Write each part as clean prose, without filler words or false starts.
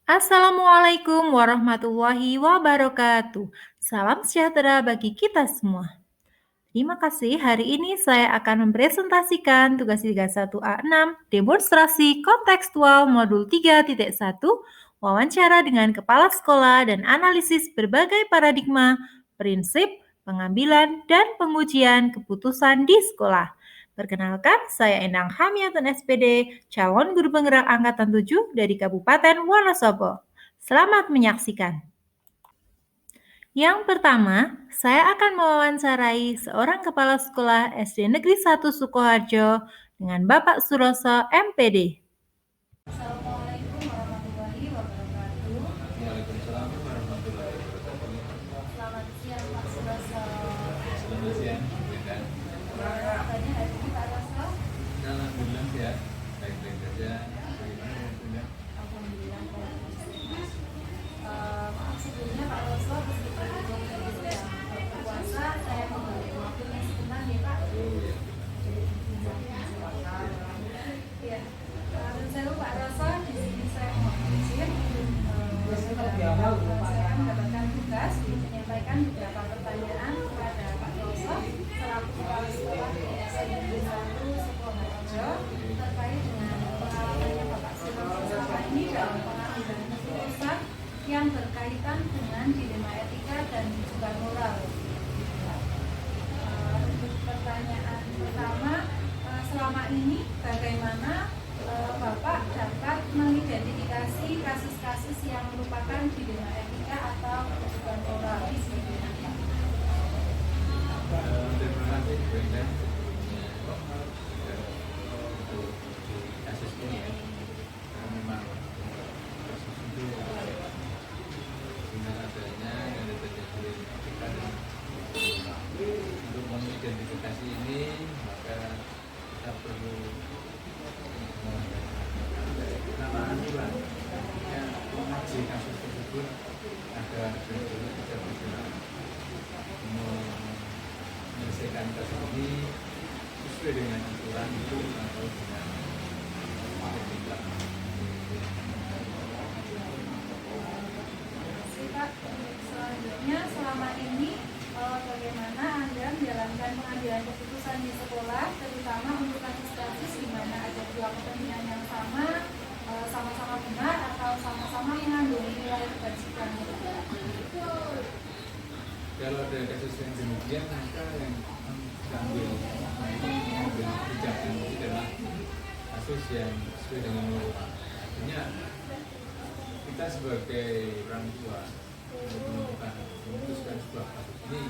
Assalamualaikum warahmatullahi wabarakatuh. Salam sejahtera bagi kita semua. Terima kasih, hari ini saya akan mempresentasikan tugas 31A6 demonstrasi kontekstual modul 3.1 wawancara dengan kepala sekolah dan analisis berbagai paradigma, prinsip, pengambilan, dan pengujian keputusan di sekolah. Perkenalkan, saya Endang Hamiatun SPD, calon guru penggerak angkatan 7 dari Kabupaten Wonosobo. Selamat menyaksikan. Yang pertama, saya akan mewawancarai seorang kepala sekolah SD Negeri 1 Sukoharjo dengan Bapak Suroso MPD. Assalamualaikum warahmatullahi wabarakatuh. Waalaikumsalam warahmatullahi wabarakatuh. Selamat siang Pak Suroso. Selamat siang, Bunda. Kabarnya hari ini Pak Roso? Alhamdulillah sehat, baik-baik saja. Bagaimana Bunda? Alhamdulillah baik. Maaf sebelumnya Pak Roso, meskipun belum sedang berpuasa, saya memberi waktunya sebentar nih Pak. Oh ya. Ya, saya Pak Roso, di sini saya mohon izin. Saya mendapatkan tugas untuk menyampaikan beberapa pertanyaan kepada Pak Roso selaku kepala sekolah di SD Negeri 1 Sukoharjo terkait dengan pengalamannya Bapak Suroso selama ini dalam pengambilan keputusan yang berkaitan dengan dilema etika dan juga moral. Untuk pertanyaan pertama, selama ini bagaimana Bapak dapat mengidentifikasi kasus-kasus yang merupakan dilema etika atau kebutuhan moral di sini? Terima kasih Bunda untuk kasus ini ya. Karena memang kasus itu dengan adanya yang terjadi etika dan untuk mengidentifikasi ini maka kita perlu penambahan juga ya, mengaji kasus tersebut agar benar-benar bisa menyelesaikan kasus ini sesuai dengan aturan itu atau dengan etika. Pak, selanjutnya selama ini bagaimana Anda menjalankan pengambilan keputusan di sekolah, terutama untuk kasus-kasus di mana ada dua kepentingan yang sama-sama benar atau sama-sama mengandung nilai kebajikan? Kalau ada kasus yang demikian maka yang mengambil kebijakan itu adalah kasus yang sesuai dengan norma. Artinya kita sebagai orang tua memutuskan sebuah kasus ini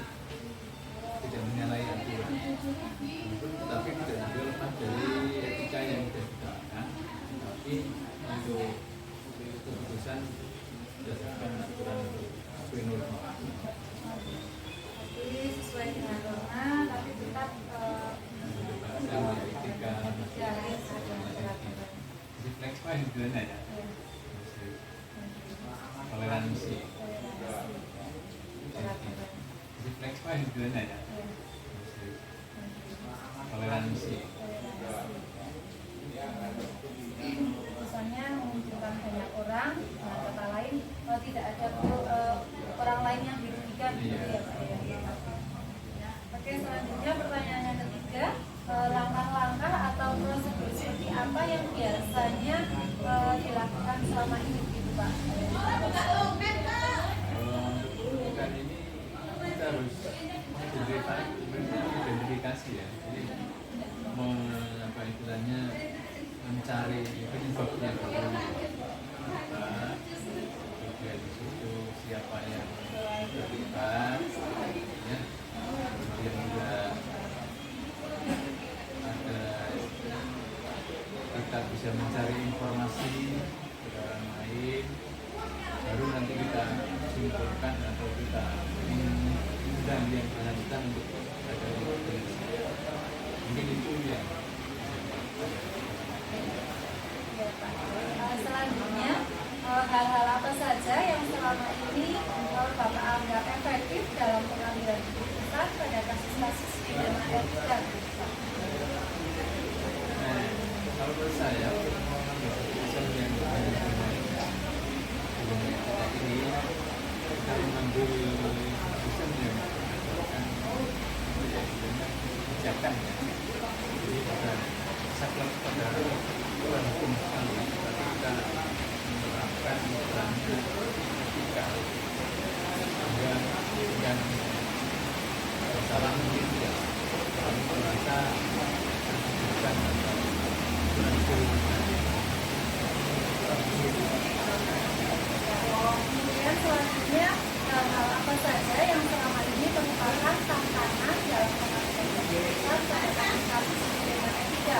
tidak menyalahi aturan, tapi tidak juga lepas dari etika yang kita tetapkan, tapi untuk keputusan berdasarkan aturan sesuai norma. Jadi sesuai dengan norma, tapi tetap etika di flex point gimana ya? Toleransi. Di flex point gimana ya? Toleransi. misalnya menguntungkan banyak orang, dengan kata lain tidak ada orang lain yang dirugikan gitu ya Pak ya. Oke, selanjutnya pertanyaan yang ketiga, langkah-langkah atau prosedur seperti apa yang biasanya dilakukan selama ini gitu Pak? Bukan ini kita harus mengidentifikasi ya, jadi apa istilahnya mencari penyebabnya dulu apa, juga di situ siapa yang terlibat, ya, kemudian juga ada kita bisa mencari informasi ke orang lain, baru nanti kita simpulkan atau kita mengundang yang bersangkutan untuk ada mungkin itu ya. Ya, Pak. Selanjutnya, hal-hal apa saja yang selama ini Bapak anggap efektif dalam pengambilan keputusan pada kasus-kasus dilema etika? Kalau menurut saya, keputusan yang yang salah mungkin ya kami merasa bukan Kemudian selanjutnya hal apa saja yang selama ini merupakan tantangan dalam pengertian kehidupan saya akan kasih dengan etika.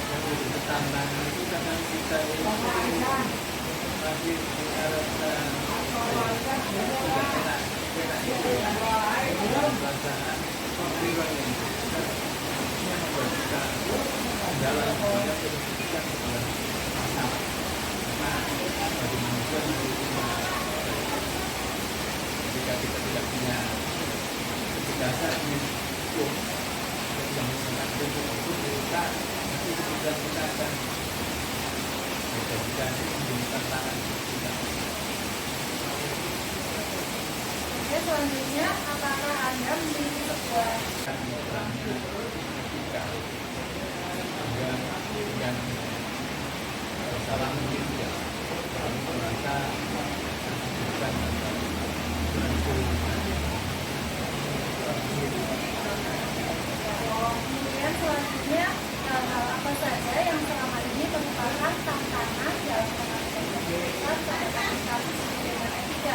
yang lebih tantangan itu kadang kita ini masih diharapkan tidak enak itu perasaan pemikiran yang besar yang membuat kita dalam banyak pendidikan sebelah masalah karena bagi manusia ketika kita tidak punya kecerdasan hukum yang menggunakan prinsip hukum kita nanti kemudian kita akan menjadikan menjadi tantangan kita. Oke, selanjutnya apakah Anda memiliki sebuah Etika yang salah mungkin ya kami merasa bukan kemudian selanjutnya hal apa saja yang selama ini merupakan tantangan dalam pengertian kehidupan saya akan kasih dengan etika.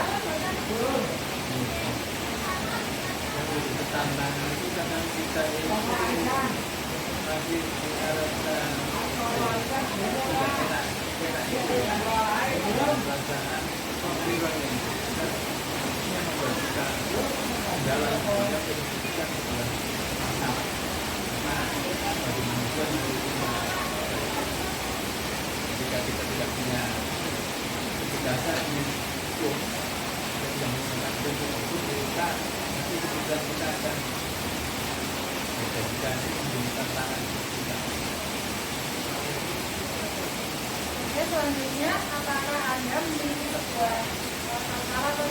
yang lebih tantangan itu kadang kita ini masih diharapkan tidak enak itu perasaan pemikiran yang besar yang membuat kita dalam banyak pendidikan sebelah masalah karena bagi manusia ketika kita tidak punya kecerdasan hukum yang menggunakan prinsip hukum kita nanti kemudian kita akan menjadikan menjadi tantangan kita. Oke, selanjutnya apakah Anda memiliki sebuah masalah atau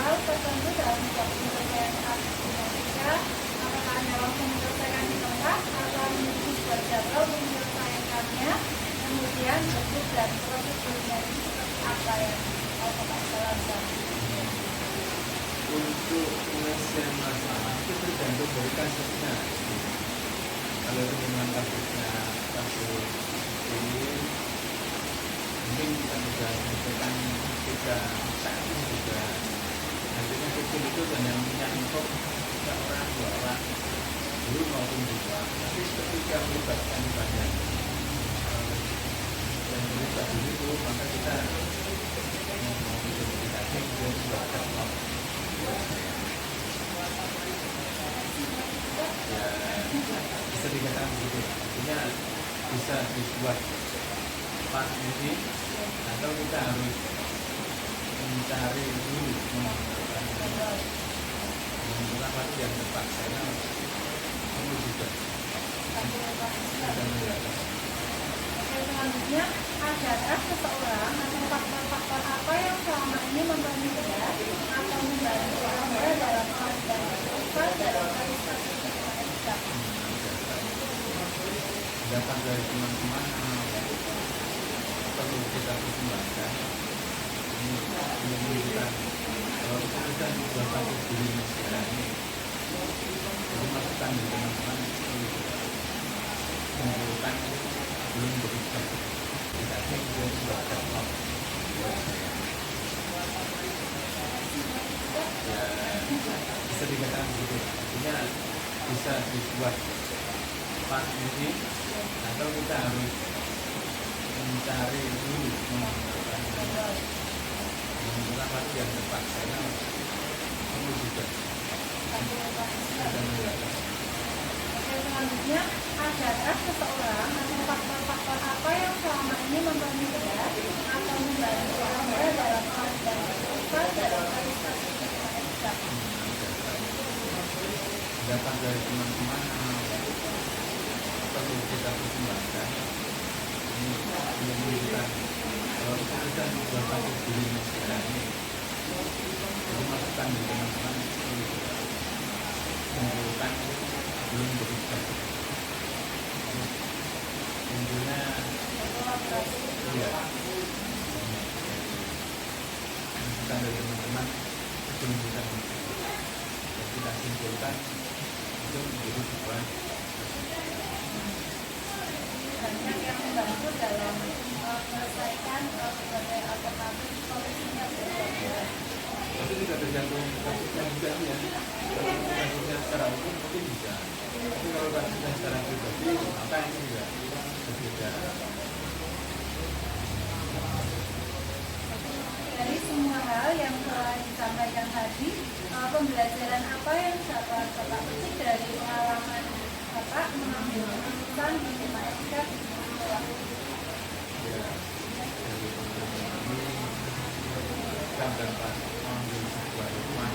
hal tertentu dalam hidup penyelesaian kasus etika? Apakah Anda langsung menyelesaikan di tempat atau memiliki sebuah jadwal untuk menyelesaikannya? Kemudian bentuk dan prosedurnya itu seperti apa yang Bapak jalankan? Untuk penyelesaian masalah itu tergantung dari kasusnya. Kalau itu memang kasusnya kasus ini mungkin kita bisa menyelesaikan ketika saat ini juga nantinya kecil itu hanya menyangkut seorang dua orang guru maupun siswa. Tapi ketika melibatkan banyak yang terlibat di situ maka kita mau identifikasi dan buatkan ya bisa dikatakan begitu, artinya bisa dibuat part ini atau kita harus mencari dulu menentukan waktu yang tepat karena perlu juga Selanjutnya, adakah seseorang atau faktor-faktor apa yang selama ini mempermudah atau membantu Anda dalam pengertian kehidupan dalam kasus etika? datang dari teman-teman perlu kita pertimbangkan ini menunjukkan kalau kita bisa membuat satu diri negara ini jadi masukan dari teman-teman perlu kita menunjukkan belum berikan kita kemudian buatkan ya bisa dikatakan begitu, artinya bisa dibuat part ini atau kita harus mencari dulu menentukan waktu yang tepat karena perlu juga Selanjutnya, adakah seseorang atau faktor-faktor apa yang selama ini mempermudah atau membantu Anda dalam pengertian kehidupan dalam kasus etika? datang dari teman-teman perlu kita pertimbangkan ini menunjukkan kalau kita bisa membuat satu diri negara ini jadi masukan dari teman-teman perlu kita menunjukkan belum berikan intinya ya masukan dari teman-teman sebelum kita mengikuti. Dan kita simpulkan itu menjadi sebuah banyak yang membantu dalam menyelesaikan berbagai alternatif solusinya. tapi tidak tergantung kasusnya juga ya. Kalau kasusnya secara hukum mungkin bisa, tapi kalau kasusnya secara pribadi maka ini juga berbeda. Dari semua hal yang telah disampaikan tadi, pembelajaran apa yang dapat Bapak petik dari pengalaman Bapak mengambil keputusan di tema etika di sekolah? Ya, dari pengalaman ini kita dapat mengambil sebuah hikmah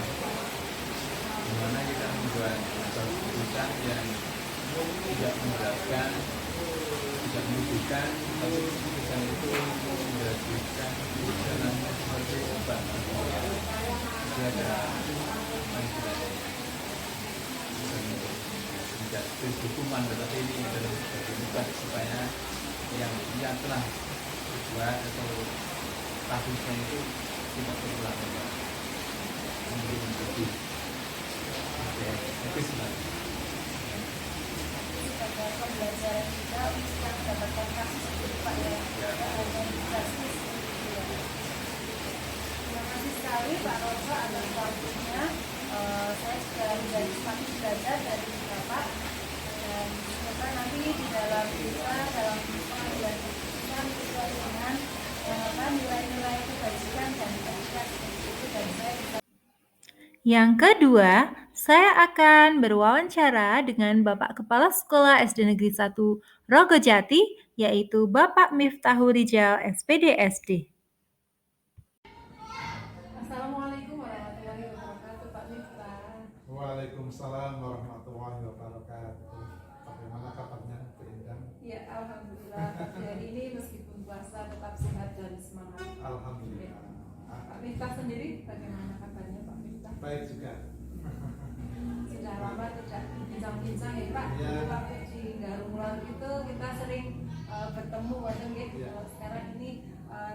di mana kita membuat sebuah keputusan yang tidak memberatkan, tidak merugikan, tapi keputusan itu menjadikan jalannya seperti obat. Jadi ada manfaatnya. Tidak hukuman, tetapi ini adalah sebagai obat supaya yang telah dibuat atau kasusnya itu tidak terulang lagi. Kemudian menjadi habis lagi. Sebagai pembelajaran juga untuk yang mendapatkan kasus itu Pak ya, organisasi. Terima kasih sekali Pak Roso atas waktunya. Saya juga menjadi semakin belajar dari Bapak, dan semoga nanti di dalam dalam pengambilan keputusan sesuai dengan nilai-nilai kebajikan dan etika seperti itu, dan saya bisa. Yang kedua, saya akan berwawancara dengan Bapak Kepala Sekolah SD Negeri 1 Rogojati, yaitu Bapak Miftahul Rijal, SPD SD. Assalamualaikum warahmatullahi wabarakatuh, Pak Miftah. Waalaikumsalam warahmatullahi wabarakatuh. Bagaimana kabarnya, Bu Indah? Ya, alhamdulillah. Hari ini meskipun puasa tetap sehat dan semangat. Alhamdulillah. Pak Miftah sendiri bagaimana kabarnya, Pak Miftah? Baik juga. Sudah lama tidak bincang-bincang ya Pak. Ya. Dulu waktu di Garunglang itu kita sering bertemu, waduh gitu. Ya. Sekarang ini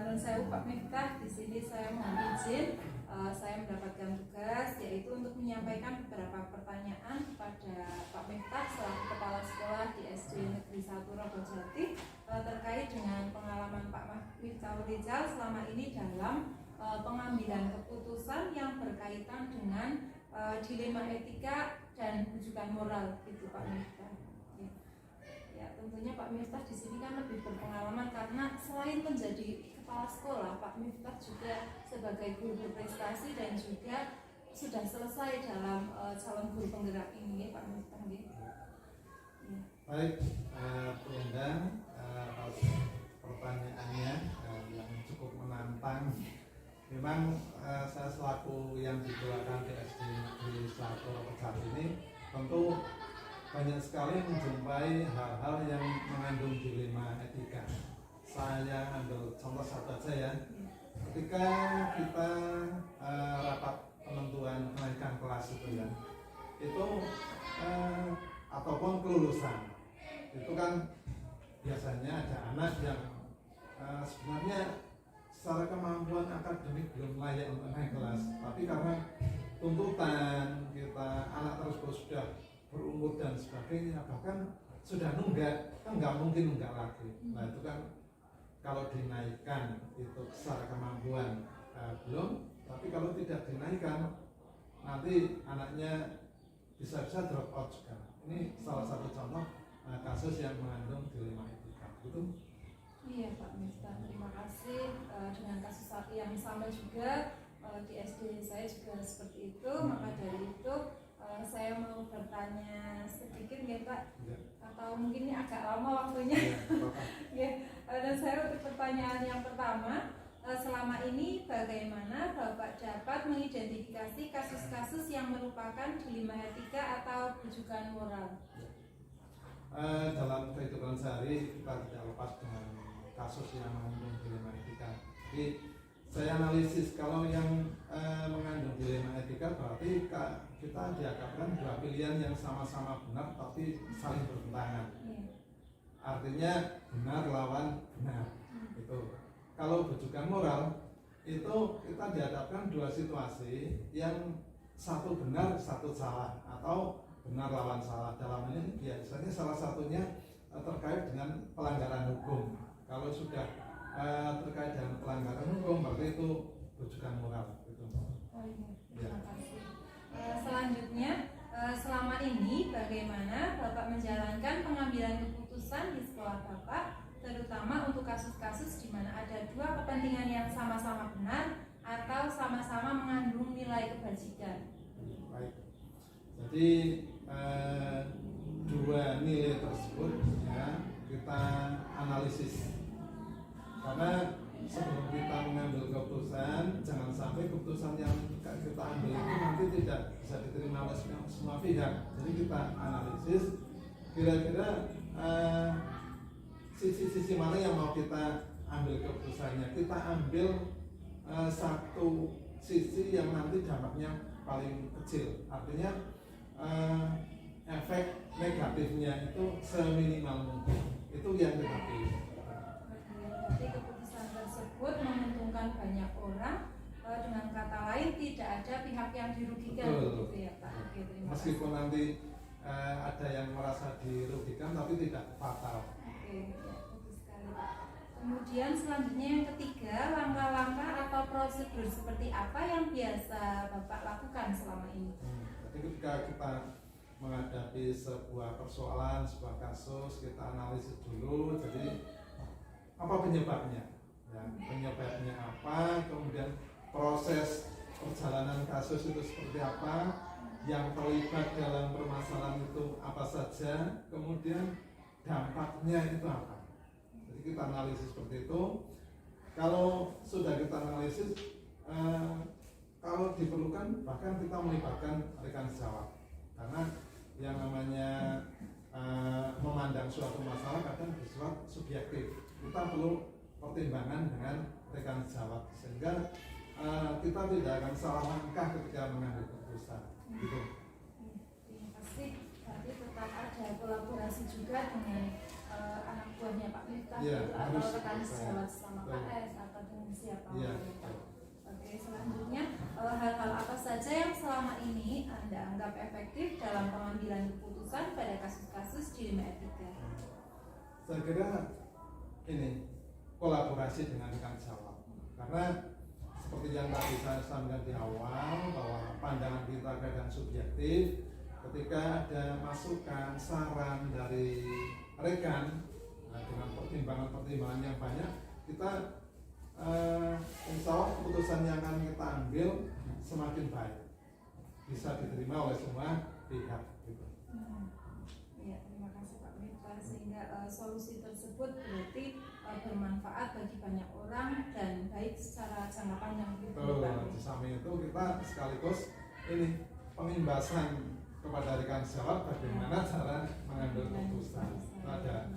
non sewu Pak Miftah, di sini saya mohon izin. Saya mendapatkan tugas yaitu untuk menyampaikan beberapa pertanyaan kepada Pak Miftah selaku Kepala Sekolah di SD Negeri 1 Rogojati terkait dengan pengalaman Pak Miftahul Rijal selama ini dalam pengambilan keputusan yang berkaitan dengan dilema etika dan rujukan moral gitu Pak Miftah. Ya, tentunya Pak Miftah di sini kan lebih berpengalaman karena selain menjadi kepala sekolah, Pak Miftah juga sebagai guru berprestasi dan juga sudah selesai dalam calon guru penggerak ini ya Pak Miftah. Ya. Baik, Bu Indah, atas pertanyaannya yang cukup menantang. Memang saya selaku yang dikeluarkan di SD Negeri 1 Rogojati ini tentu banyak sekali menjumpai hal-hal yang mengandung dilema etika. Saya ambil contoh satu aja ya. Ketika kita rapat penentuan kenaikan kelas itu ya, itu ataupun kelulusan, itu kan biasanya ada anak yang sebenarnya secara kemampuan akademik belum layak untuk naik kelas, tapi karena tuntutan kita anak tersebut sudah berumur dan sebagainya, bahkan sudah nunggak, kan nggak mungkin nunggak lagi. Nah itu kan kalau dinaikkan itu secara kemampuan belum, tapi kalau tidak dinaikkan nanti anaknya bisa-bisa drop out juga. Ini salah satu contoh kasus yang mengandung dilema etika. Betul? Iya Pak Miftah, terima kasih. Dengan kasus yang sama juga di SD saya juga seperti itu. Maka dari itu saya mau bertanya sedikit ya Pak, Ya. atau mungkin ini agak lama waktunya. Ya, dan saya untuk pertanyaan yang pertama, selama ini bagaimana Bapak dapat mengidentifikasi kasus-kasus yang merupakan dilema etika atau rujukan moral? Dalam kehidupan sehari kita tidak lepas dengan kasus yang mengandung dilema etika. Jadi saya analisis kalau yang mengandung dilema etika berarti kita dihadapkan dua pilihan yang sama-sama benar tapi saling bertentangan. Artinya benar lawan benar. Itu. Kalau rujukan moral itu kita dihadapkan dua situasi yang satu benar satu salah atau benar lawan salah. Dalam ini biasanya salah satunya terkait dengan pelanggaran hukum. Kalau sudah terkait dengan pelanggaran hukum berarti itu rujukan moral gitu. Oh iya, terima kasih. Selanjutnya, selama ini bagaimana Bapak menjalankan pengambilan keputusan di sekolah Bapak, terutama untuk kasus-kasus di mana ada dua kepentingan yang sama-sama benar atau sama-sama mengandung nilai kebajikan? Baik. Jadi dua nilai tersebut ya kita analisis, karena sebelum kita mengambil keputusan jangan sampai keputusan yang kita ambil itu nanti tidak bisa diterima oleh semua pihak. Jadi kita analisis kira-kira sisi-sisi mana yang mau kita ambil keputusannya. Kita ambil satu sisi yang nanti dampaknya paling kecil, artinya efek negatifnya itu seminimal mungkin, itu yang kita pilih. Berarti keputusan tersebut menguntungkan banyak orang, dengan kata lain tidak ada pihak yang dirugikan. Betul. Gitu ya Pak. Oke, terima kasih. Meskipun nanti ada yang merasa dirugikan tapi tidak fatal. Oke, ya, bagus sekali Pak. Kemudian selanjutnya yang ketiga, langkah-langkah atau prosedur seperti apa yang biasa Bapak lakukan selama ini? Jadi ketika kita menghadapi sebuah persoalan, sebuah kasus, kita analisis dulu. Jadi apa penyebabnya? Ya, penyebabnya apa? Kemudian proses perjalanan kasus itu seperti apa? Yang terlibat dalam permasalahan itu apa saja? Kemudian dampaknya itu apa? Jadi kita analisis seperti itu. Kalau sudah kita analisis, kalau diperlukan bahkan kita melibatkan rekan sejawat, karena yang namanya memandang suatu masalah kadang bersifat subjektif. Kita perlu pertimbangan dengan rekan sejawat sehingga kita tidak akan salah langkah ketika mengambil keputusan. Gitu. Terima kasih. Berarti tetap ada kolaborasi juga dengan anak buahnya Pak Miftah, Iya, gitu, atau harus. rekan sejawat sama Betul. Pak S atau dengan siapa. Iya. Oke, selanjutnya hal-hal apa saja yang selama ini Anda anggap efektif dalam pengambilan keputusan pada kasus-kasus dilema etika? Saya kira ini kolaborasi dengan rekan sejawat, karena seperti yang tadi saya sampaikan di awal bahwa pandangan kita kadang subjektif. Ketika ada masukan, saran dari rekan dengan pertimbangan-pertimbangan yang banyak, kita insya Allah keputusan yang akan kita ambil semakin baik, bisa diterima oleh semua pihak. Gitu. Ya, terima kasih Pak Miftah. Sehingga solusi tersebut berarti bermanfaat bagi banyak orang dan baik secara jangka panjang. Di samping itu kita sekaligus ini pengimbasan kepada rekan sejawat bagaimana cara mengambil keputusan. Ada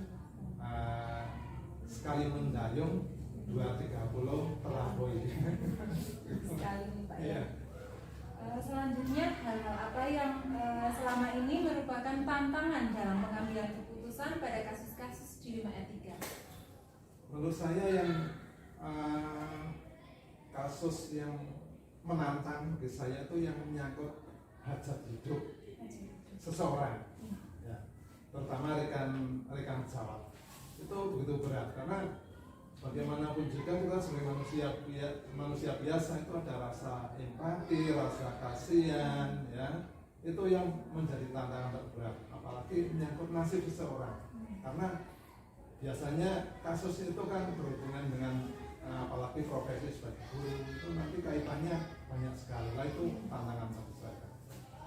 sekali mendayung 230 terlampaui. Sekali nih Pak. Iya. Selanjutnya hal-hal apa yang selama ini merupakan tantangan dalam pengambilan keputusan pada kasus-kasus dilema etika? Menurut saya yang kasus yang menantang bagi saya itu yang menyangkut hajat hidup seseorang, ya, terutama rekan sejawat. Itu begitu berat karena bagaimanapun juga kita sebagai manusia biasa itu ada rasa empati, rasa kasihan, ya, itu yang menjadi tantangan terberat, apalagi menyangkut nasib seseorang. Karena biasanya kasus itu kan berhubungan dengan apalagi profesi sebagai guru, itu nanti kaitannya banyak sekali. Lah itu tantangan bagi saya.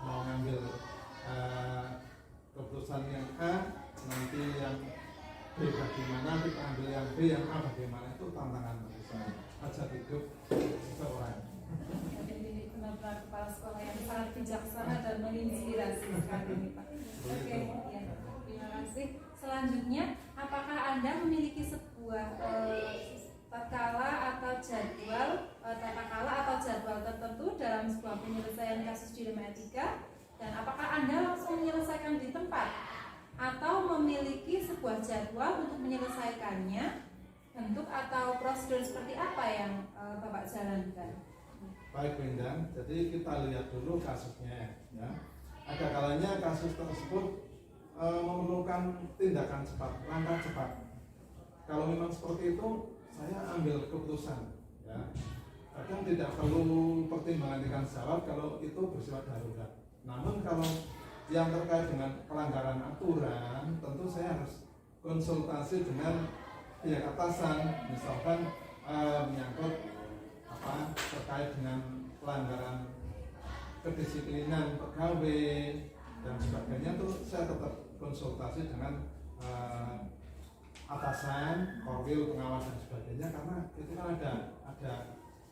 Mau ngambil keputusan yang A, nanti yang B bagaimana, kita ambil yang B, yang A bagaimana, itu tantangan bagi saya. Hajat hidup seseorang. Jadi benar-benar kepala sekolah yang sangat bijaksana dan menginspirasi sekali ini Pak. Oke, ya, terima kasih. Selanjutnya, apakah Anda memiliki sebuah tatkala atau jadwal tertentu dalam sebuah penyelesaian kasus dilema etika? Dan apakah Anda langsung menyelesaikan di tempat atau memiliki sebuah jadwal untuk menyelesaikannya? Bentuk bentuk atau prosedur seperti apa yang Bapak jalankan? Baik Bu Indah, jadi kita lihat dulu kasusnya ya. Ada kalanya kasus tersebut memerlukan tindakan cepat, langkah cepat. Kalau memang seperti itu, saya ambil keputusan ya. Kadang tidak perlu pertimbangan dengan jawab kalau itu bersifat darurat. Namun kalau yang terkait dengan pelanggaran aturan, tentu saya harus konsultasi dengan pihak atasan, misalkan menyangkut terkait dengan pelanggaran kedisiplinan pegawai dan sebagainya, itu saya tetap konsultasi dengan atasan, korwil, pengawas dan sebagainya, karena itu kan ada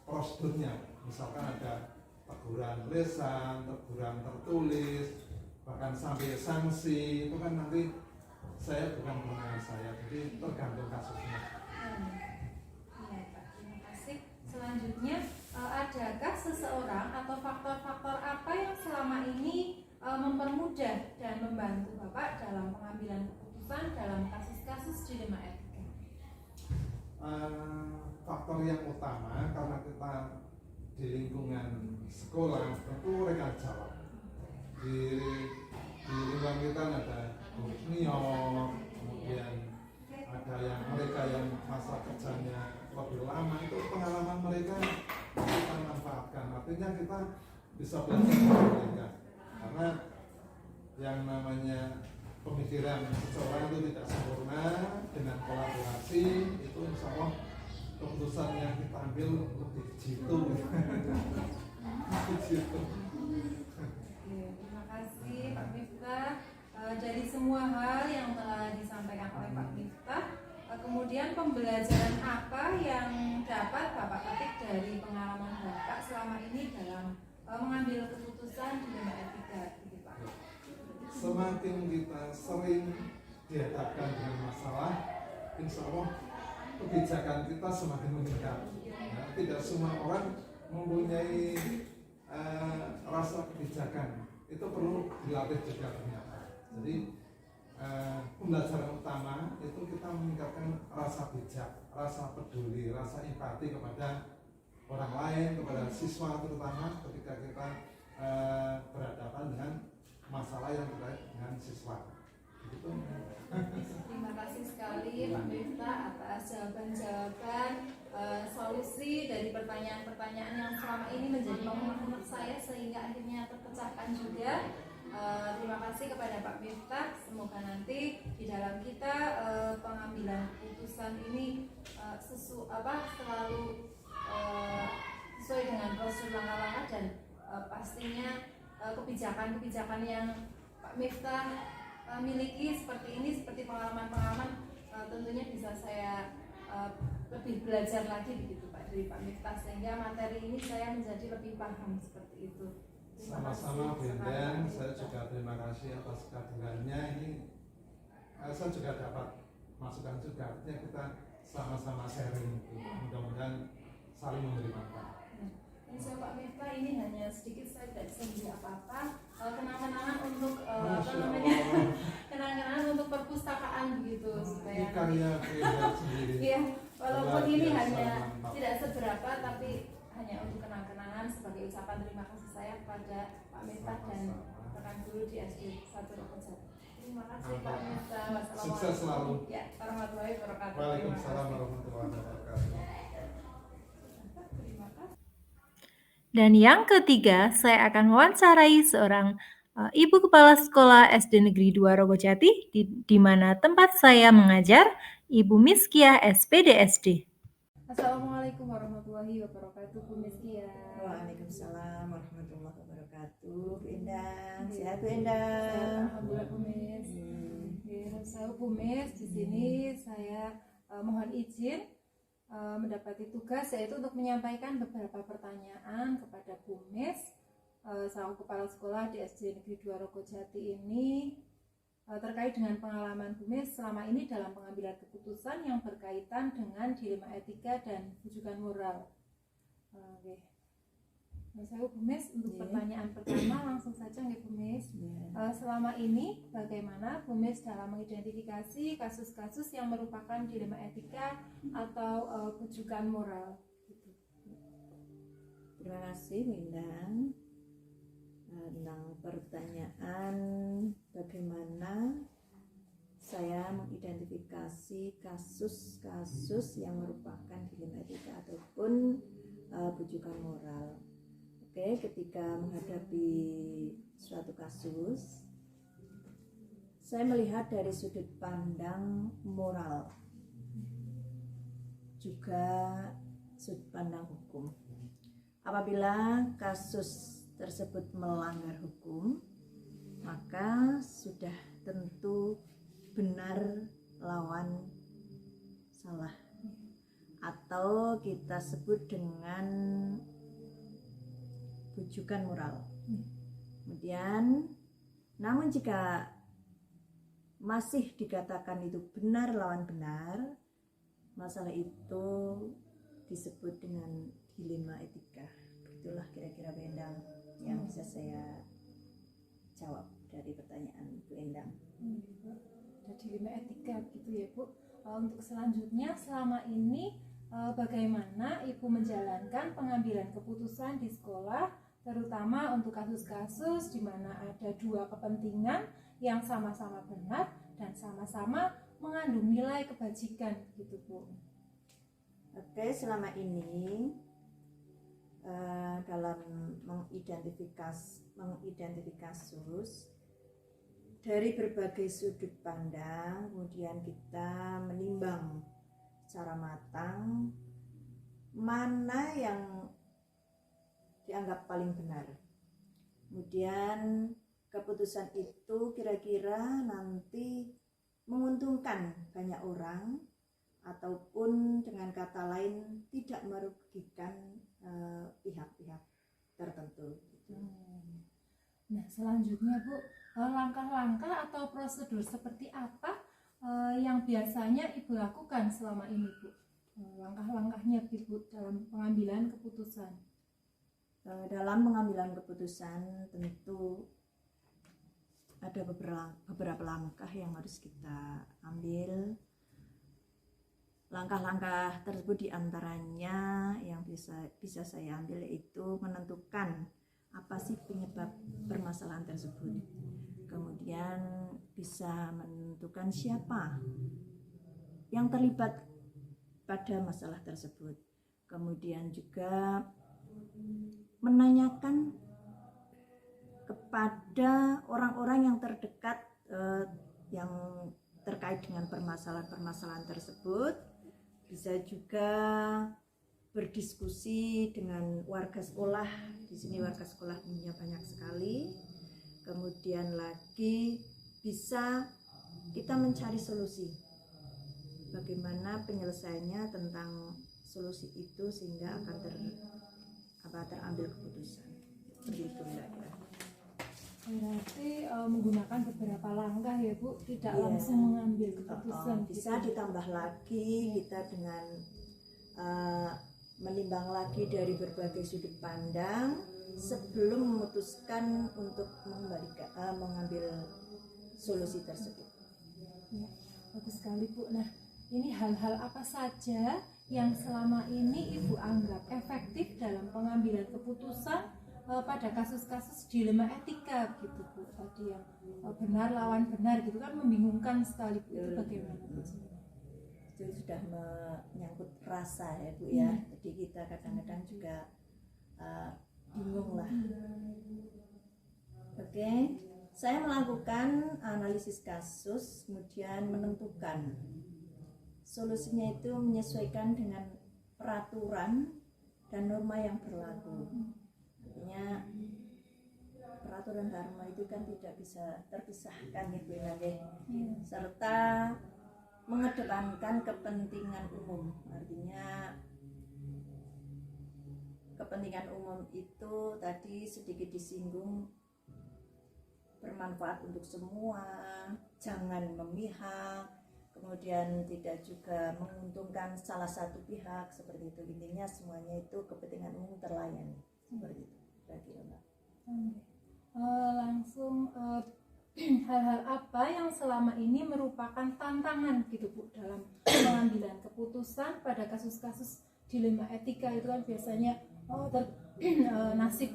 prosedurnya. Misalkan ada teguran lisan, teguran tertulis, bahkan sampai sanksi, itu kan nanti saya bukan kewenangan saya, jadi tergantung kasusnya. Iya Pak, terima kasih. Selanjutnya, adakah seseorang atau faktor-faktor apa yang selama ini mempermudah dan membantu Bapak dalam pengambilan keputusan dalam kasus-kasus dilema etika? Faktor yang utama karena kita di lingkungan sekolah tentu rekan jawab. Di lingkungan kita ada senior, kemudian ada yang mereka yang masa kerjanya lebih lama, itu pengalaman mereka kita manfaatkan. Artinya kita bisa belajar dari mereka, karena yang namanya pemikiran seseorang itu tidak sempurna. Dengan kolaborasi itu insya Allah keputusan yang kita ambil lebih jitu. Terima kasih Pak Miftah. Dari semua hal yang telah disampaikan oleh Pak Miftah, kemudian pembelajaran apa yang dapat Bapak petik dari pengalaman Bapak selama ini dalam mengambil keputusan dilema etika, gitu Pak? Semakin kita sering dihadapkan dengan masalah, insya Allah kebijakan kita semakin meningkat. Ya, tidak semua orang mempunyai rasa kebijakan, itu perlu dilatih juga ternyata. Jadi pembelajaran utama itu kita meningkatkan rasa bijak, rasa peduli, rasa empati kepada orang lain, kepada siswa terutama ketika kita berhadapan dengan masalah yang terkait dengan siswa. Begitu. Terima kasih sekali Pak Miftah atas jawaban-jawaban solusi dari pertanyaan-pertanyaan yang selama ini menjadi unek-unek saya sehingga akhirnya terpecahkan juga. Terima kasih kepada Pak Miftah. Semoga nanti di dalam kita pengambilan keputusan ini selalu sesuai dengan prosedur langkah-langkah dan pastinya kebijakan-kebijakan yang Pak Miftah miliki seperti ini, seperti pengalaman-pengalaman tentunya bisa saya lebih belajar lagi begitu Pak dari Pak Miftah, sehingga materi ini saya menjadi lebih paham seperti itu. Sama-sama Bu Indah, saya juga terima kasih atas kehadirannya. Ini saya juga dapat masukan juga, artinya kita sama-sama sharing, mudah-mudahan saling memberi manfaat. Insya Pak Miftah, ini hanya sedikit, saya tidak bisa memberi apa-apa. Kenang-kenangan untuk kenang-kenangan untuk perpustakaan begitu supaya karya Bu Indah sendiri. Iya, walaupun ini hanya mantap. tidak seberapa, tapi hanya untuk kenang-kenangan sebagai ucapan terima kasih saya kepada Pak Miftah dan rekan guru di SD 1 Rokojati. Terima kasih Pak Miftah. Sukses selalu. Ya, warahmatullahi wabarakatuh. Waalaikumsalam warahmatullahi wabarakatuh. Terima kasih. Dan yang ketiga, saya akan wawancarai seorang ibu kepala sekolah SD Negeri 2 Rokojati, di mana tempat saya mengajar, Ibu Miskiah SPD. Assalamualaikum warahmatullahi wabarakatuh, Bu Miskiah. Waalaikumsalam warahmatullahi wabarakatuh. Bu Indah, sehat Bu Indah? Alhamdulillah Bu Mis. Saya Bu Mis, di sini saya mohon izin mendapati tugas yaitu untuk menyampaikan beberapa pertanyaan kepada Bu Mis selaku kepala sekolah di SD Negeri 2 Rokojati ini terkait dengan pengalaman Bu Mis selama ini dalam pengambilan keputusan yang berkaitan dengan dilema etika dan rujukan moral. Oke. Saya Bu Mis, untuk pertanyaan pertama langsung saja nih Bu Mis. Selama ini bagaimana Bu Mis dalam mengidentifikasi kasus-kasus yang merupakan dilema etika atau rujukan moral gitu. Terima kasih Mindang tentang pertanyaan bagaimana saya mengidentifikasi kasus-kasus yang merupakan dilema etika ataupun rujukan moral. Oke, ketika menghadapi suatu kasus, saya melihat dari sudut pandang moral, juga sudut pandang hukum. Apabila kasus tersebut melanggar hukum, maka sudah tentu benar lawan salah, atau kita sebut dengan rujukan moral. Kemudian, namun jika masih dikatakan itu benar lawan benar, masalah itu disebut dengan dilema etika. Itulah kira-kira Bu Endang yang bisa saya jawab dari pertanyaan Bu Endang. Ada dilema etika gitu ya Bu. Untuk selanjutnya, selama ini bagaimana Ibu menjalankan pengambilan keputusan di sekolah, terutama untuk kasus-kasus di mana ada dua kepentingan yang sama-sama benar dan sama-sama mengandung nilai kebajikan gitu Bu. Oke, selama ini dalam mengidentifikasi kasus dari berbagai sudut pandang, kemudian kita menimbang secara matang mana yang dianggap paling benar. Kemudian keputusan itu kira-kira nanti menguntungkan banyak orang ataupun dengan kata lain tidak merugikan pihak-pihak tertentu. Nah, selanjutnya Bu, langkah-langkah atau prosedur seperti apa yang biasanya Ibu lakukan selama ini Bu? Langkah-langkahnya Bu dalam pengambilan keputusan. Dalam pengambilan keputusan tentu ada beberapa langkah yang harus kita ambil. Langkah-langkah tersebut diantaranya yang bisa saya ambil yaitu menentukan apa sih penyebab permasalahan tersebut. Kemudian bisa menentukan siapa yang terlibat pada masalah tersebut. Kemudian juga menanyakan kepada orang-orang yang terdekat yang terkait dengan permasalahan-permasalahan tersebut. Bisa juga berdiskusi dengan warga sekolah. Di sini warga sekolah punya banyak sekali. Kemudian lagi bisa kita mencari solusi. Bagaimana penyelesaiannya tentang solusi itu sehingga akan terambil keputusan. Seperti itu Mbak. Berarti menggunakan beberapa langkah ya Bu, tidak langsung mengambil keputusan. Bisa ditambah lagi kita dengan menimbang lagi dari berbagai sudut pandang sebelum memutuskan untuk mengambil solusi tersebut. Ya, bagus sekali Bu. Nah, ini hal-hal apa saja yang selama ini Ibu anggap efektif dalam pengambilan keputusan pada kasus-kasus dilema etika gitu Bu, tadi yang benar lawan benar gitu kan membingungkan sekali Bu, itu bagaimana Bu? Itu sudah menyangkut rasa ya Bu ya, jadi kita kadang-kadang juga bingung lah. Oke, saya melakukan analisis kasus kemudian menentukan solusinya itu menyesuaikan dengan peraturan dan norma yang berlaku. Artinya peraturan dan norma itu kan tidak bisa terpisahkan ya Bu ya, serta mengedepankan kepentingan umum. Artinya kepentingan umum itu tadi sedikit disinggung bermanfaat untuk semua, jangan memihak, kemudian tidak juga menguntungkan salah satu pihak, seperti itu. Intinya semuanya itu kepentingan umum terlayani, seperti itu. Kira-kira Mbak. Langsung hal-hal apa yang selama ini merupakan tantangan gitu Bu dalam pengambilan keputusan pada kasus-kasus dilema etika itu kan biasanya nasib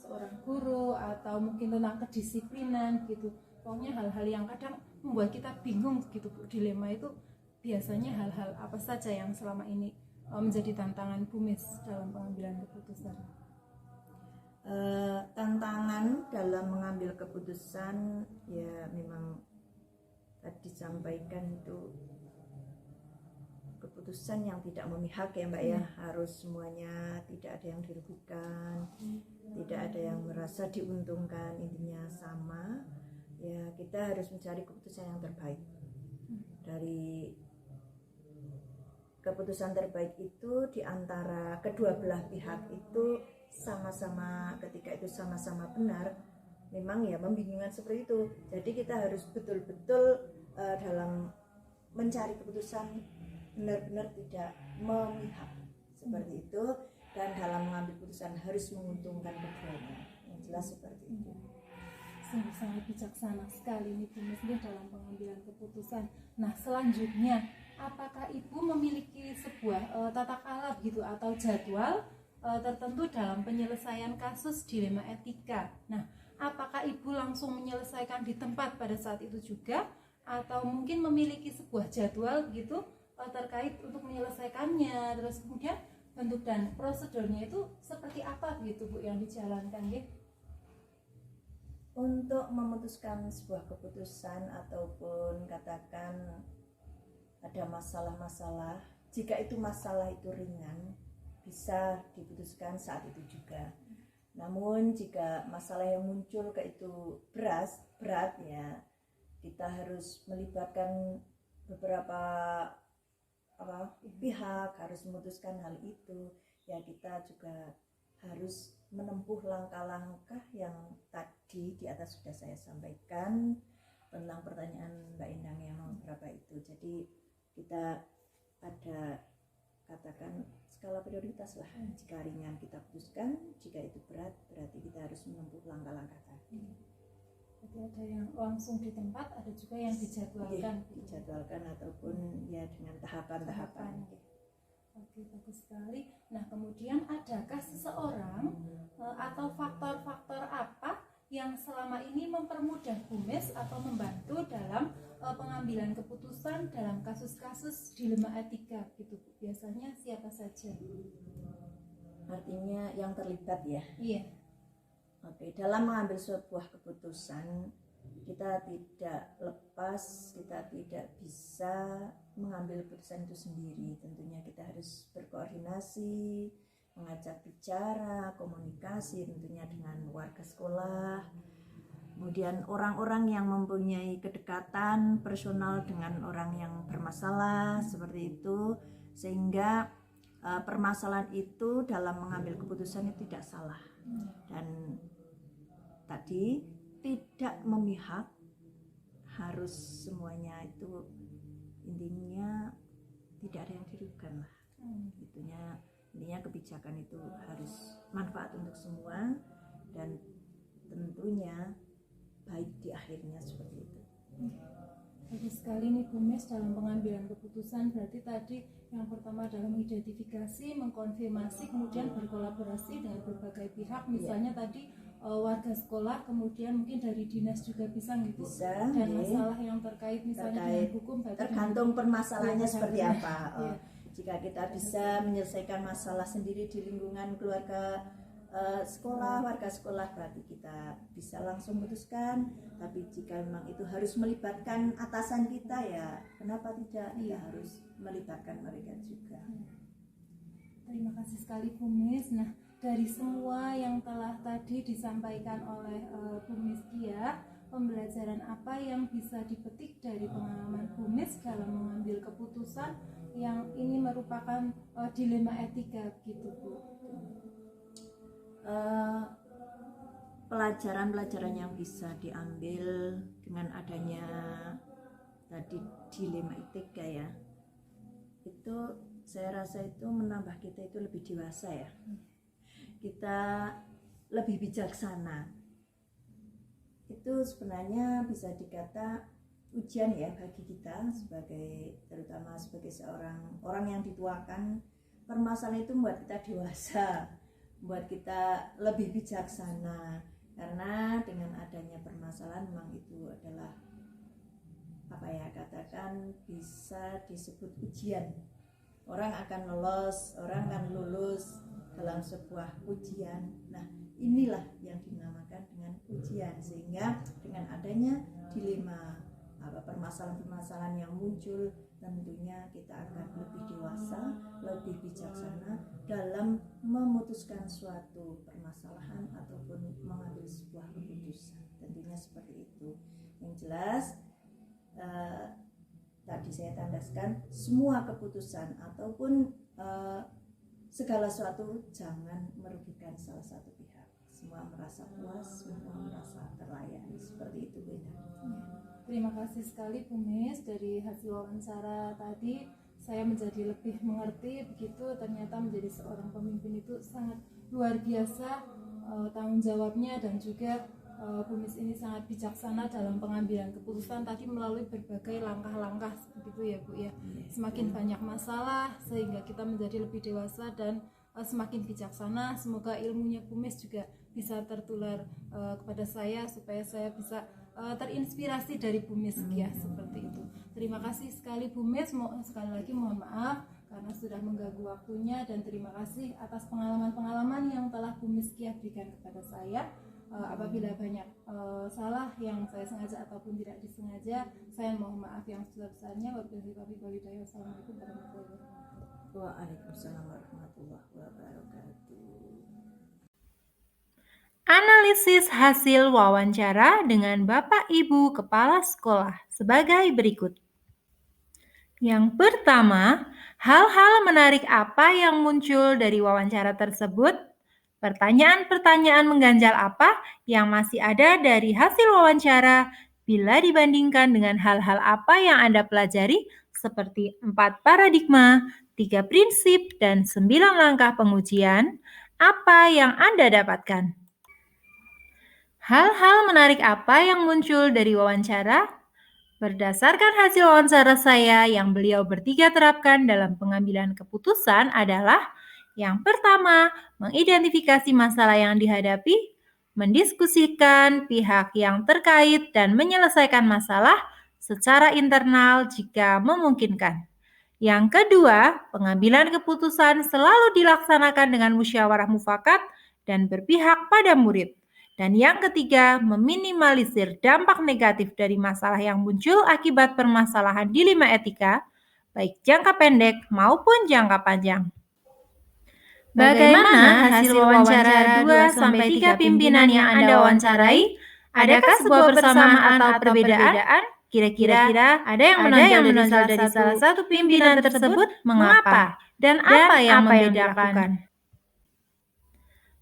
seorang guru atau mungkin tentang kedisiplinan gitu. Pokoknya hal-hal yang kadang membuat kita bingung gitu Bu. Dilema itu biasanya hal-hal apa saja yang selama ini menjadi tantangan Bu Mis dalam pengambilan keputusan? Tantangan dalam mengambil keputusan ya memang tadi disampaikan itu keputusan yang tidak memihak ya Mbak ya, harus semuanya, tidak ada yang dirugikan, tidak ada yang merasa diuntungkan, intinya sama ya. Kita harus mencari keputusan yang terbaik. Dari keputusan terbaik itu diantara kedua belah pihak itu sama-sama, ketika itu sama-sama benar, memang ya membingungkan seperti itu. Jadi kita harus betul-betul dalam mencari keputusan benar-benar tidak memihak seperti itu, dan dalam mengambil keputusan harus menguntungkan keduanya, yang jelas seperti itu. Sangat bijaksana sekali nih Bu Mis dalam pengambilan keputusan. Nah selanjutnya, apakah Ibu memiliki sebuah tata cara gitu atau jadwal tertentu dalam penyelesaian kasus dilema etika? Nah, apakah Ibu langsung menyelesaikan di tempat pada saat itu juga, atau mungkin memiliki sebuah jadwal gitu terkait untuk menyelesaikannya, terus kemudian bentuk dan prosedurnya itu seperti apa gitu Bu yang dijalankan ya? Untuk memutuskan sebuah keputusan ataupun katakan ada masalah-masalah, jika itu masalah itu ringan, bisa diputuskan saat itu juga. Namun jika masalah yang muncul itu berat ya, kita harus melibatkan beberapa pihak, harus memutuskan hal itu ya. Kita juga harus menempuh langkah-langkah yang tadi di atas sudah saya sampaikan tentang pertanyaan Mbak Endang yang berapa itu. Jadi kita ada katakan skala prioritas lah. Jika ringan kita putuskan, jika itu berat berarti kita harus menempuh langkah-langkah tadi. Jadi ada yang langsung di tempat, ada juga yang dijadwalkan. Dijadwalkan ataupun ya dengan tahapan-tahapan. Oke, bagus sekali. Nah kemudian adakah seseorang atau faktor-faktor apa yang selama ini mempermudah Bu Mis atau membantu dalam pengambilan keputusan dalam kasus-kasus dilema etika gitu Bu? Biasanya siapa saja? Artinya yang terlibat ya? Iya. Oke, dalam mengambil sebuah keputusan kita tidak lepas, kita tidak bisa mengambil keputusan itu sendiri. Tentunya kita harus berkoordinasi, mengajak bicara, komunikasi tentunya dengan warga sekolah, kemudian orang-orang yang mempunyai kedekatan personal dengan orang yang bermasalah seperti itu, sehingga permasalahan itu dalam mengambil keputusan itu tidak salah. Dan tadi tidak memihak, harus semuanya itu intinya tidak ada yang dirugikan lah. Intinya kebijakan itu harus manfaat untuk semua dan tentunya baik di akhirnya seperti itu. Bagus sekali nih Bu Mis dalam pengambilan keputusan. Berarti tadi yang pertama adalah mengidentifikasi, mengkonfirmasi, kemudian berkolaborasi dengan berbagai pihak. Misalnya tadi warga sekolah, kemudian mungkin dari dinas juga bisa gitu. Bisa, dan masalah yang terkait misalnya dengan hukum, tergantung permasalahannya seperti apa. Jika kita bisa menyelesaikan masalah sendiri di lingkungan keluarga sekolah, warga sekolah, berarti kita bisa langsung memutuskan. Tapi jika memang itu harus melibatkan atasan kita, ya kenapa tidak? Ya harus melibatkan mereka juga. Terima kasih sekali Bu Mis. Nah, dari semua yang telah tadi disampaikan oleh Bu Mis Kia, pembelajaran apa yang bisa dipetik dari pengalaman Bu Mis dalam mengambil keputusan yang ini merupakan dilema etika gitu Bu? Pelajaran-pelajaran yang bisa diambil dengan adanya tadi dilema etika ya, itu saya rasa itu menambah kita itu lebih dewasa ya, kita lebih bijaksana, itu sebenarnya bisa dikata ujian ya bagi kita terutama sebagai seorang orang yang dituakan. Permasalahan itu membuat kita dewasa, membuat kita lebih bijaksana, karena dengan adanya permasalahan memang itu adalah katakan bisa disebut ujian. Orang akan lolos, orang akan lulus dalam sebuah ujian. Nah, inilah yang dinamakan dengan ujian, sehingga dengan adanya dilema permasalahan-permasalahan yang muncul, tentunya kita akan lebih dewasa, lebih bijaksana dalam memutuskan suatu permasalahan ataupun mengambil sebuah keputusan. Tentunya seperti itu. Yang jelas tadi saya tandaskan, semua keputusan ataupun segala sesuatu jangan merugikan salah satu pihak. Semua merasa puas, semua merasa terlayani. Seperti itu, Bunda. Terima kasih sekali Bu Mis. Dari hasil wawancara tadi saya menjadi lebih mengerti begitu ternyata menjadi seorang pemimpin itu sangat luar biasa tanggung jawabnya, dan juga Bu Mis ini sangat bijaksana dalam pengambilan keputusan tadi melalui berbagai langkah-langkah begitu ya Bu ya. Semakin banyak masalah sehingga kita menjadi lebih dewasa dan semakin bijaksana. Semoga ilmunya Bu Mis juga bisa tertular kepada saya supaya saya bisa terinspirasi dari Bu Mis ya, seperti itu. Terima kasih sekali Bu Mis. Sekali lagi mohon maaf karena sudah mengganggu waktunya, dan terima kasih atas pengalaman-pengalaman yang telah Bu Mis berikan kepada saya. Apabila banyak salah yang saya sengaja ataupun tidak disengaja, saya mohon maaf yang sebesar-besarnya. Wassalamualaikum warahmatullahi wabarakatuh. Waalaikumsalam warahmatullahi wabarakatuh. Analisis hasil wawancara dengan Bapak Ibu Kepala Sekolah sebagai berikut. Yang pertama, hal-hal menarik apa yang muncul dari wawancara tersebut? Pertanyaan-pertanyaan mengganjal apa yang masih ada dari hasil wawancara bila dibandingkan dengan hal-hal apa yang Anda pelajari seperti 4 paradigma, 3 prinsip, dan 9 langkah pengujian? Apa yang Anda dapatkan? Hal-hal menarik apa yang muncul dari wawancara? Berdasarkan hasil wawancara saya yang beliau bertiga terapkan dalam pengambilan keputusan adalah yang pertama, mengidentifikasi masalah yang dihadapi, mendiskusikan pihak yang terkait dan menyelesaikan masalah secara internal jika memungkinkan. Yang kedua, pengambilan keputusan selalu dilaksanakan dengan musyawarah mufakat dan berpihak pada murid. Dan yang ketiga, meminimalisir dampak negatif dari masalah yang muncul akibat permasalahan dilema etika, baik jangka pendek maupun jangka panjang. Bagaimana hasil wawancara 2-3 pimpinan yang Anda wawancarai? Adakah sebuah persamaan atau perbedaan? Kira-kira ada yang menonjol dari salah satu pimpinan tersebut? Mengapa? Dan apa yang membedakan?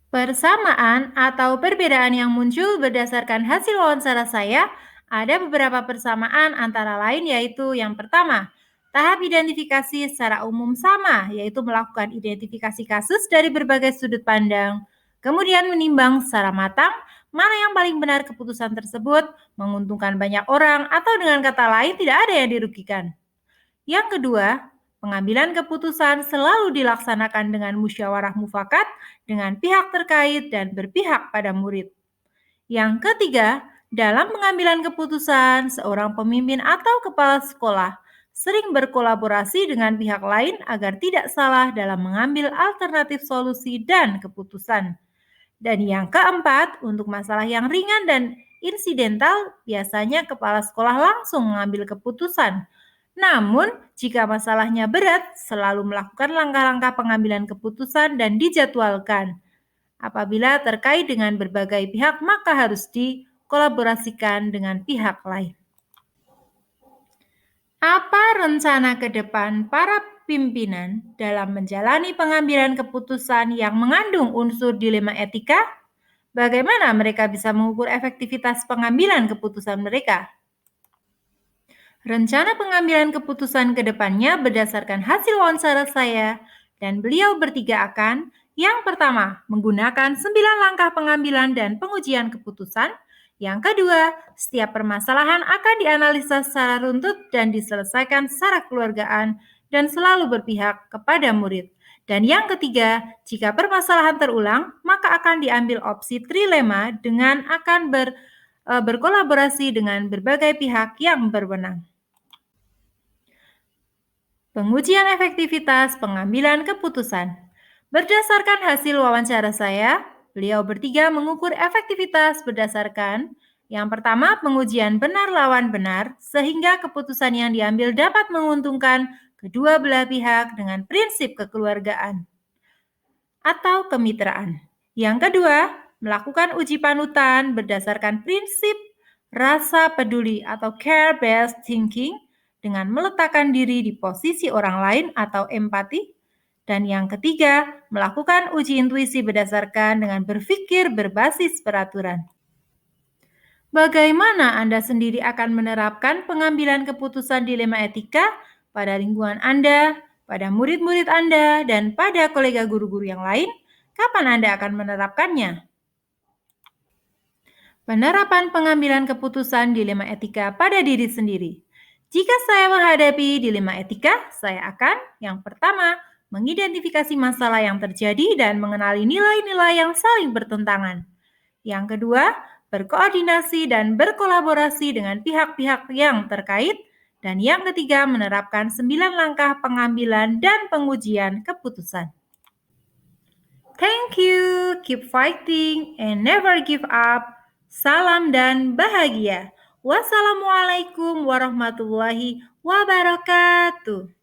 Persamaan atau perbedaan yang muncul berdasarkan hasil wawancara saya, ada beberapa persamaan antara lain yaitu yang pertama, tahap identifikasi secara umum sama, yaitu melakukan identifikasi kasus dari berbagai sudut pandang, kemudian menimbang secara matang mana yang paling benar keputusan tersebut, menguntungkan banyak orang, atau dengan kata lain tidak ada yang dirugikan. Yang kedua, pengambilan keputusan selalu dilaksanakan dengan musyawarah mufakat dengan pihak terkait dan berpihak pada murid. Yang ketiga, dalam pengambilan keputusan, seorang pemimpin atau kepala sekolah sering berkolaborasi dengan pihak lain agar tidak salah dalam mengambil alternatif solusi dan keputusan. Dan yang keempat, untuk masalah yang ringan dan insidental, biasanya kepala sekolah langsung mengambil keputusan. Namun, jika masalahnya berat, selalu melakukan langkah-langkah pengambilan keputusan dan dijadwalkan. Apabila terkait dengan berbagai pihak, maka harus dikolaborasikan dengan pihak lain. Apa rencana ke depan para pimpinan dalam menjalani pengambilan keputusan yang mengandung unsur dilema etika? Bagaimana mereka bisa mengukur efektivitas pengambilan keputusan mereka? Rencana pengambilan keputusan ke depannya berdasarkan hasil wawancara saya dan beliau bertiga akan yang pertama, menggunakan 9 langkah pengambilan dan pengujian keputusan. Yang kedua, setiap permasalahan akan dianalisa secara runtut dan diselesaikan secara kekeluargaan dan selalu berpihak kepada murid. Dan yang ketiga, jika permasalahan terulang, maka akan diambil opsi trilema dengan akan berkolaborasi dengan berbagai pihak yang berwenang. Pengujian efektivitas pengambilan keputusan. Berdasarkan hasil wawancara saya, beliau bertiga mengukur efektivitas berdasarkan yang pertama, pengujian benar lawan benar, sehingga keputusan yang diambil dapat menguntungkan kedua belah pihak dengan prinsip kekeluargaan atau kemitraan. Yang kedua, melakukan uji panutan berdasarkan prinsip rasa peduli atau care-based thinking dengan meletakkan diri di posisi orang lain atau empati. Dan yang ketiga, melakukan uji intuisi berdasarkan dengan berpikir berbasis peraturan. Bagaimana Anda sendiri akan menerapkan pengambilan keputusan dilema etika pada lingkungan Anda, pada murid-murid Anda, dan pada kolega guru-guru yang lain? Kapan Anda akan menerapkannya? Penerapan pengambilan keputusan dilema etika pada diri sendiri. Jika saya menghadapi dilema etika, saya akan yang pertama, mengidentifikasi masalah yang terjadi dan mengenali nilai-nilai yang saling bertentangan. Yang kedua, berkoordinasi dan berkolaborasi dengan pihak-pihak yang terkait. Dan yang ketiga, menerapkan 9 langkah pengambilan dan pengujian keputusan. Thank you, keep fighting, and never give up. Salam dan bahagia. Wassalamualaikum warahmatullahi wabarakatuh.